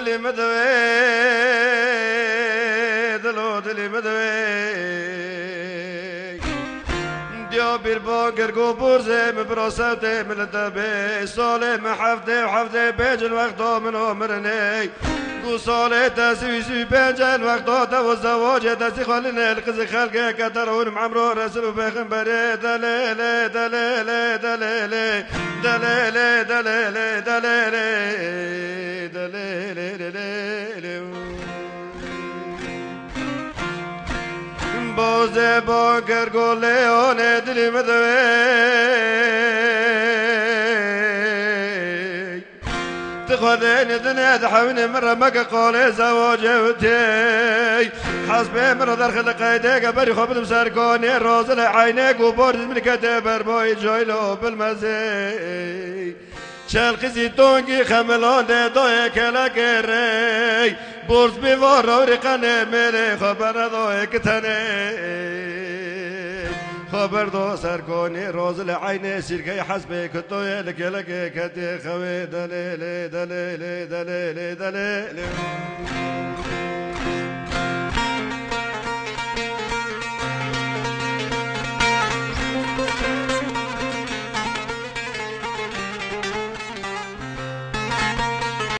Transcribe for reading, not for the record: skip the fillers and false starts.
دلی مدوی دلو دلی مدوی دیا بیر باگر گو برزه مبراسته ملتبه ساله محفده وحفده بجن وقتا من عمرنی گو ساله تسویسوی بجن وقتا دو زواج دستی خالینه القز خلقه کترون معمرو رسول و پیغمبره دلیله دلیله دلیله دلیله دلیله دلیله دلیله دلیله بازه باگر گله آنه دلی مدوی تخذين دنيا دحوني مرة مكا قولي زواجي وتي حسبي مرة درخل قيديك بري خبط مساركوني الروز لعينيك وبورز من كتبر بوي جويلو بالمزي شالقزي تونجي خملون دي دوي كلاكري بورز بيفور ورقاني ميلي خبر دوي كتاني خبر دو سركوني روز لعيني سيركي حسبي كتوي لك لك كتي خوي دليلي دليلي دليلي دليلي